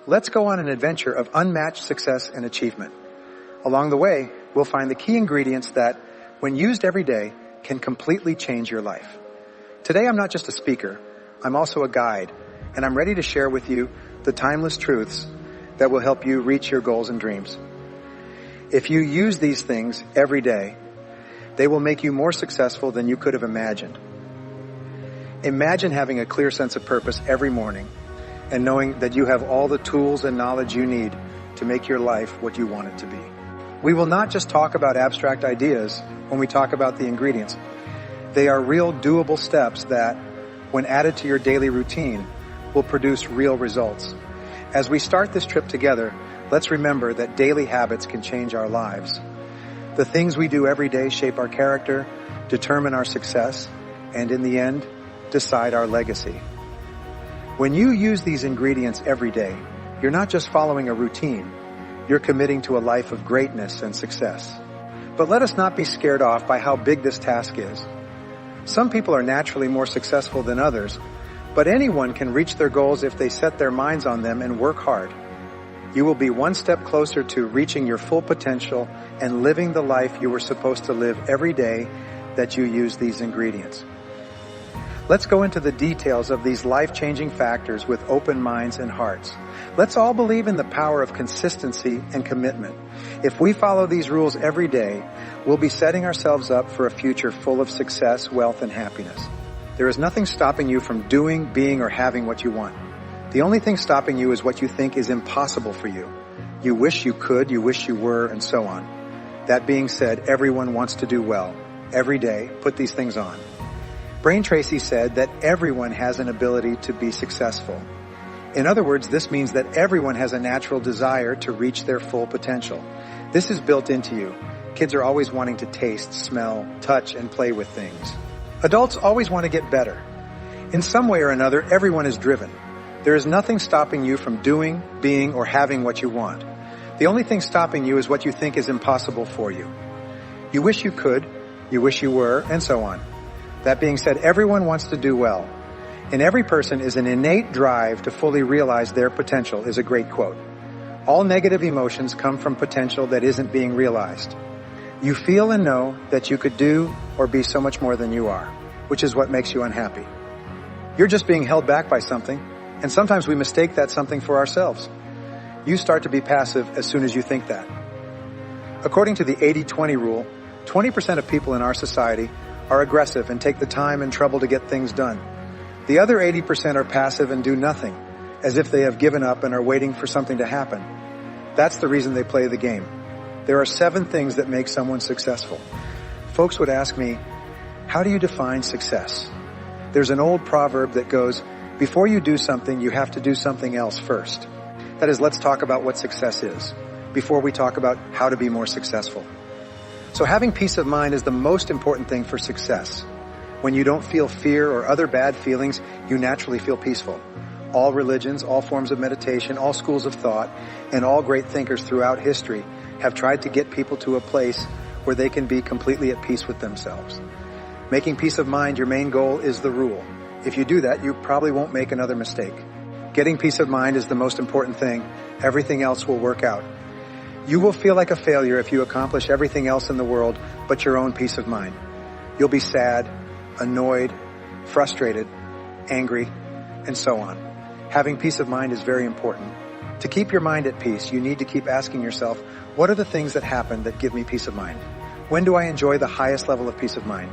Let's go on an adventure of unmatched success and achievement. Along the way, we'll find the key ingredients that, when used every day, can completely change your life. Today, I'm not just a speaker, I'm also a guide, and I'm ready to share with you the timeless truths that will help you reach your goals and dreams. If you use these things every day, they will make you more successful than you could have imagined. Imagine having a clear sense of purpose every morning and knowing that you have all the tools and knowledge you need to make your life what you want it to be. We will not just talk about abstract ideas when we talk about the ingredients. They are real doable steps that, when added to your daily routine, will produce real results. As we start this trip together, let's remember that daily habits can change our lives. The things we do every day shape our character, determine our success, and in the end, decide our legacy. When you use these ingredients every day, you're not just following a routine, you're committing to a life of greatness and success. But let us not be scared off by how big this task is. Some people are naturally more successful than others, but anyone can reach their goals if they set their minds on them and work hard. You will be one step closer to reaching your full potential and living the life you were supposed to live every day that you use these ingredients. Let's go into the details of these life-changing factors with open minds and hearts. Let's all believe in the power of consistency and commitment. If we follow these rules every day, we'll be setting ourselves up for a future full of success, wealth, and happiness. There is nothing stopping you from doing, being, or having what you want. The only thing stopping you is what you think is impossible for you. You wish you could, you wish you were, and so on. That being said, everyone wants to do well. Every day, put these things on. Tracy said that everyone has an ability to be successful. In other words, this means that everyone has a natural desire to reach their full potential. This is built into you. Kids are always wanting to taste, smell, touch, and play with things. Adults always want to get better. In some way or another, everyone is driven. There is nothing stopping you from doing, being, or having what you want. The only thing stopping you is what you think is impossible for you. You wish you could, you wish you were, and so on. That being said, everyone wants to do well. In every person is an innate drive to fully realize their potential, is a great quote. All negative emotions come from potential that isn't being realized. You feel and know that you could do or be so much more than you are, which is what makes you unhappy. You're just being held back by something, and sometimes we mistake that something for ourselves. You start to be passive as soon as you think that. According to the 80-20 rule, 20% of people in our society are aggressive and take the time and trouble to get things done. The other 80% are passive and do nothing, as if they have given up and are waiting for something to happen. That's the reason they play the game. There are 7 things that make someone successful. Folks would ask me, how do you define success? There's an old proverb that goes, before you do something, you have to do something else first. That is, let's talk about what success is, before we talk about how to be more successful. So having peace of mind is the most important thing for success. When you don't feel fear or other bad feelings, you naturally feel peaceful. All religions, all forms of meditation, all schools of thought, and all great thinkers throughout history have tried to get people to a place where they can be completely at peace with themselves. Making peace of mind your main goal is the rule. If you do that, you probably won't make another mistake. Getting peace of mind is the most important thing. Everything else will work out. You will feel like a failure if you accomplish everything else in the world but your own peace of mind. You'll be sad, annoyed, frustrated, angry, and so on. Having peace of mind is very important. To keep your mind at peace, you need to keep asking yourself, what are the things that happen that give me peace of mind? When do I enjoy the highest level of peace of mind?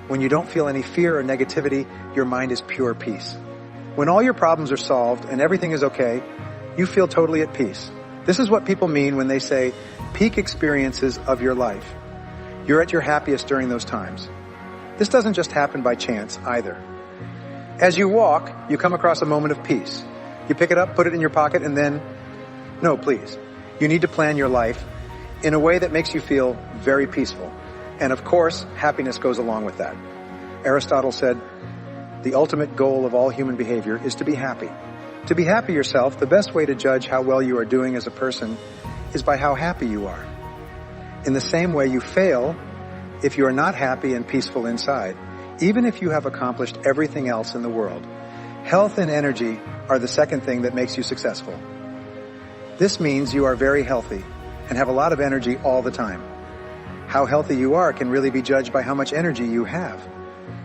When you don't feel any fear or negativity, your mind is pure peace. When all your problems are solved and everything is okay, you feel totally at peace. This is what people mean when they say peak experiences of your life. You're at your happiest during those times. This doesn't just happen by chance either. As you walk, you come across a moment of peace. You pick it up, put it in your pocket, and then, no, please. You need to plan your life in a way that makes you feel very peaceful. And of course, happiness goes along with that. Aristotle said, the ultimate goal of all human behavior is to be happy. To be happy yourself, the best way to judge how well you are doing as a person is by how happy you are. In the same way, you fail if you are not happy and peaceful inside, even if you have accomplished everything else in the world. Health and energy are the second thing that makes you successful. This means you are very healthy and have a lot of energy all the time. How healthy you are can really be judged by how much energy you have.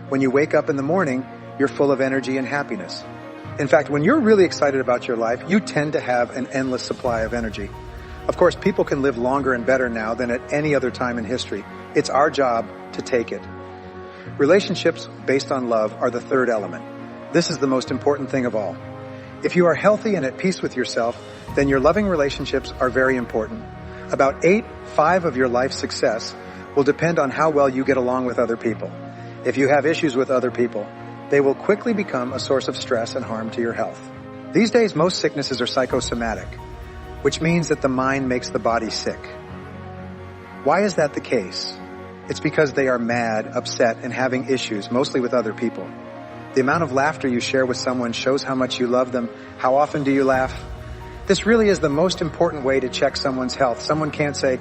When you wake up in the morning, you're full of energy and happiness. In fact, when you're really excited about your life, you tend to have an endless supply of energy. Of course, people can live longer and better now than at any other time in history. It's our job to take it. Relationships based on love are the third element. This is the most important thing of all. If you are healthy and at peace with yourself, then your loving relationships are very important. About 5 of your life's success will depend on how well you get along with other people. If you have issues with other people, they will quickly become a source of stress and harm to your health. These days, most sicknesses are psychosomatic, which means that the mind makes the body sick. Why is that the case? It's because they are mad, upset, and having issues, mostly with other people. The amount of laughter you share with someone shows how much you love them. How often do you laugh? This really is the most important way to check someone's health. Someone can't say,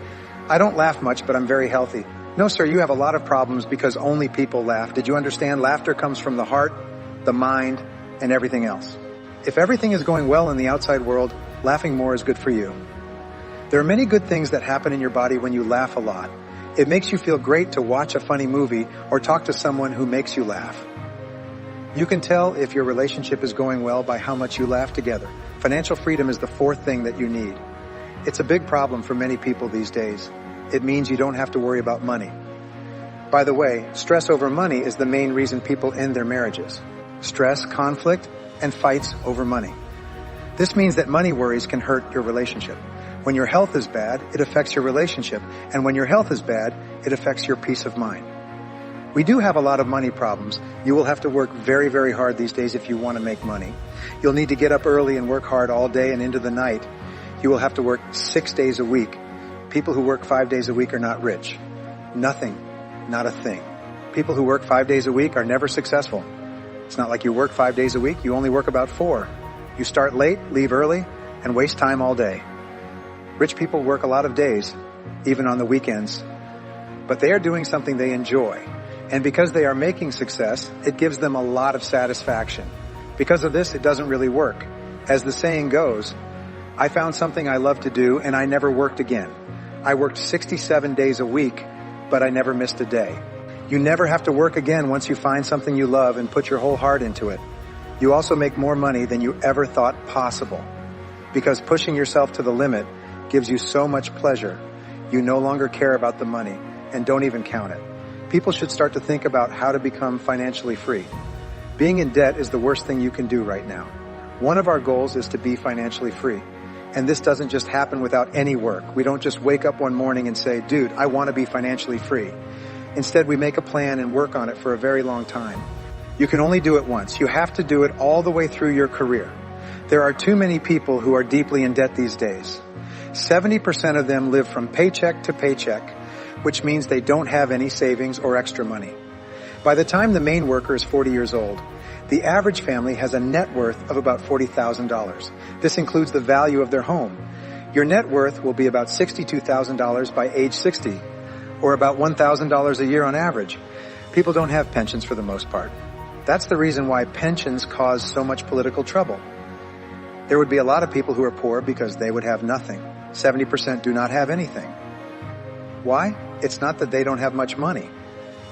I don't laugh much, but I'm very healthy. No, sir, you have a lot of problems because only people laugh. Did you understand? Laughter comes from the heart, the mind, and everything else. If everything is going well in the outside world, laughing more is good for you. There are many good things that happen in your body when you laugh a lot. It makes you feel great to watch a funny movie or talk to someone who makes you laugh. You can tell if your relationship is going well by how much you laugh together. Financial freedom is the fourth thing that you need. It's a big problem for many people these days. It means you don't have to worry about money. By the way, stress over money is the main reason people end their marriages. Stress, conflict, and fights over money. This means that money worries can hurt your relationship. When your health is bad, it affects your relationship. And when your health is bad, it affects your peace of mind. We do have a lot of money problems. You will have to work very, very hard these days if you want to make money. You'll need to get up early and work hard all day and into the night. You will have to work 6 days a week. People who work 5 days a week are not rich. Nothing, not a thing. People who work 5 days a week are never successful. It's not like you work 5 days a week. You only work about 4. You start late, leave early, and waste time all day. Rich people work a lot of days, even on the weekends. But they are doing something they enjoy. And because they are making success, it gives them a lot of satisfaction. Because of this, it doesn't really work. As the saying goes, I found something I love to do and I never worked again. I worked 67 days a week, but I never missed a day. You never have to work again once you find something you love and put your whole heart into it. You also make more money than you ever thought possible. Because pushing yourself to the limit gives you so much pleasure, you no longer care about the money and don't even count it. People should start to think about how to become financially free. Being in debt is the worst thing you can do right now. One of our goals is to be financially free. And this doesn't just happen without any work. We don't just wake up one morning and say, dude, I want to be financially free. Instead, we make a plan and work on it for a very long time. You can only do it once. You have to do it all the way through your career. There are too many people who are deeply in debt these days. 70% of them live from paycheck to paycheck, which means they don't have any savings or extra money. By the time the main worker is 40 years old, the average family has a net worth of about $40,000. This includes the value of their home. Your net worth will be about $62,000 by age 60, or about $1,000 a year on average. People don't have pensions for the most part. That's the reason why pensions cause so much political trouble. There would be a lot of people who are poor because they would have nothing. 70% do not have anything. Why? It's not that they don't have much money.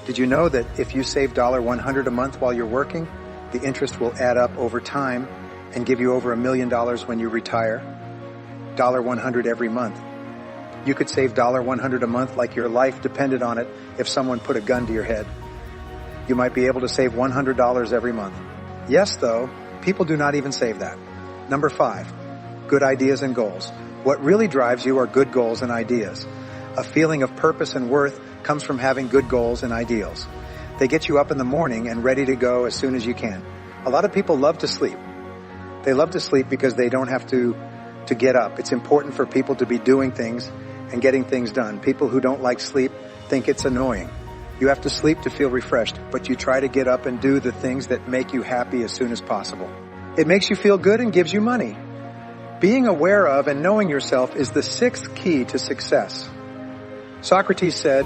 Did you know that if you save $100 a month while you're working, the interest will add up over time and give you over $1 million when you retire? $100 every month. You could save $100 a month like your life depended on it if someone put a gun to your head. You might be able to save $100 every month. Yes, though, people do not even save that. Number 5, good ideas and goals. What really drives you are good goals and ideas. A feeling of purpose and worth comes from having good goals and ideals. They get you up in the morning and ready to go as soon as you can. A lot of people love to sleep. They love to sleep because they don't have to get up. It's important for people to be doing things and getting things done. People who don't like sleep think it's annoying. You have to sleep to feel refreshed, but you try to get up and do the things that make you happy as soon as possible. It makes you feel good and gives you money. Being aware of and knowing yourself is the 6th key to success. Socrates said,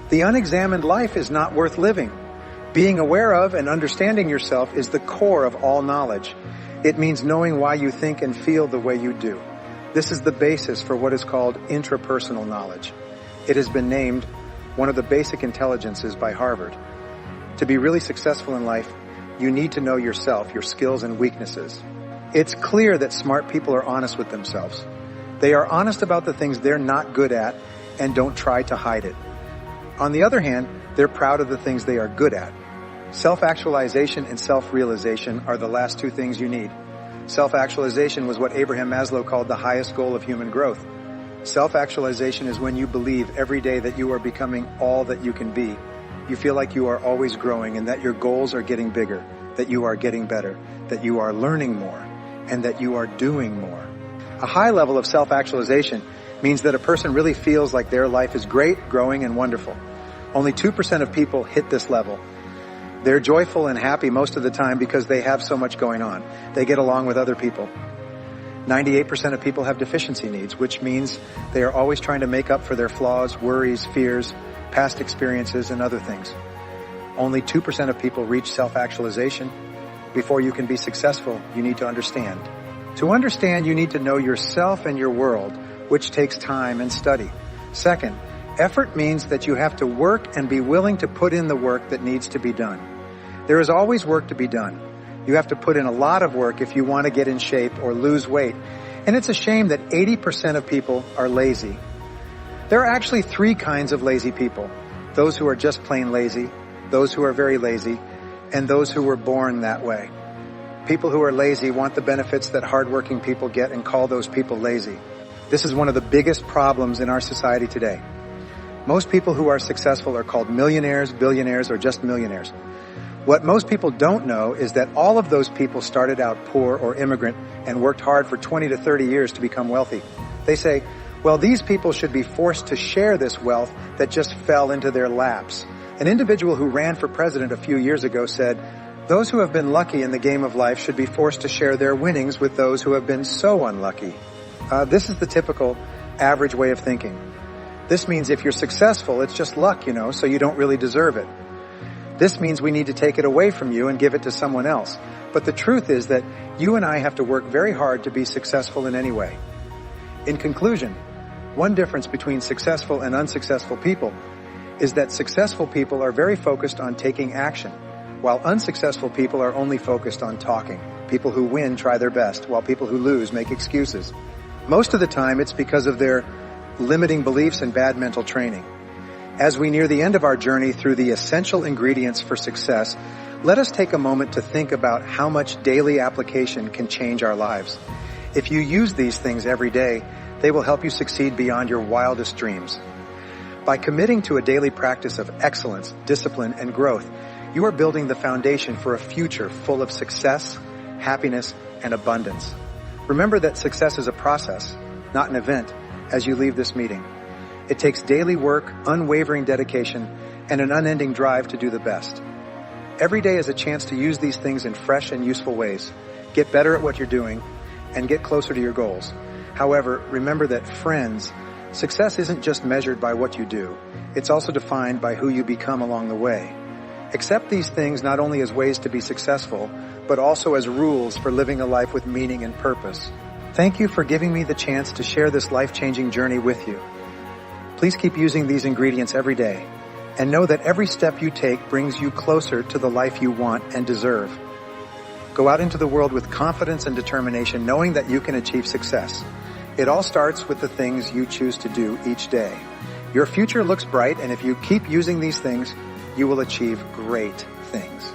"The unexamined life is not worth living." Being aware of and understanding yourself is the core of all knowledge. It means knowing why you think and feel the way you do. This is the basis for what is called intrapersonal knowledge. It has been named one of the basic intelligences by Harvard. To be really successful in life, you need to know yourself, your skills and weaknesses. It's clear that smart people are honest with themselves. They are honest about the things they're not good at and don't try to hide it. On the other hand, they're proud of the things they are good at. Self-actualization and self-realization are the last two things you need. Self-actualization was what Abraham Maslow called the highest goal of human growth. Self-actualization is when you believe every day that you are becoming all that you can be. You feel like you are always growing and that your goals are getting bigger, that you are getting better, that you are learning more, and that you are doing more. A high level of self-actualization means that a person really feels like their life is great, growing, and wonderful. Only 2% of people hit this level. They're joyful and happy most of the time because they have so much going on. They get along with other people. 98% of people have deficiency needs, which means they are always trying to make up for their flaws, worries, fears, past experiences, and other things. Only 2% of people reach self-actualization. Before you can be successful, you need to understand. To understand, you need to know yourself and your world, which takes time and study. Second, effort means that you have to work and be willing to put in the work that needs to be done. There is always work to be done. You have to put in a lot of work if you want to get in shape or lose weight. And it's a shame that 80% of people are lazy. There are actually three kinds of lazy people. Those who are just plain lazy, those who are very lazy, and those who were born that way. People who are lazy want the benefits that hardworking people get and call those people lazy. This is one of the biggest problems in our society today. Most people who are successful are called millionaires, billionaires, or just millionaires. What most people don't know is that all of those people started out poor or immigrant and worked hard for 20 to 30 years to become wealthy. They say, well, these people should be forced to share this wealth that just fell into their laps. An individual who ran for president a few years ago said, those who have been lucky in the game of life should be forced to share their winnings with those who have been so unlucky. This is the typical average way of thinking. This means if you're successful, it's just luck, so you don't really deserve it. This means we need to take it away from you and give it to someone else. But the truth is that you and I have to work very hard to be successful in any way. In conclusion, one difference between successful and unsuccessful people is that successful people are very focused on taking action, while unsuccessful people are only focused on talking. People who win try their best, while people who lose make excuses. Most of the time, it's because of their limiting beliefs and bad mental training. As we near the end of our journey through the essential ingredients for success, let us take a moment to think about how much daily application can change our lives. If you use these things every day, they will help you succeed beyond your wildest dreams. By committing to a daily practice of excellence, discipline, and growth, you are building the foundation for a future full of success, happiness, and abundance. Remember that success is a process, not an event, as you leave this meeting. It takes daily work, unwavering dedication, and an unending drive to do the best. Every day is a chance to use these things in fresh and useful ways. Get better at what you're doing, and get closer to your goals. However, remember that, friends, success isn't just measured by what you do. It's also defined by who you become along the way. Accept these things not only as ways to be successful, but also as rules for living a life with meaning and purpose. Thank you for giving me the chance to share this life-changing journey with you. Please keep using these ingredients every day, and know that every step you take brings you closer to the life you want and deserve. Go out into the world with confidence and determination, knowing that you can achieve success. It all starts with the things you choose to do each day. Your future looks bright, and if you keep using these things, you will achieve great things.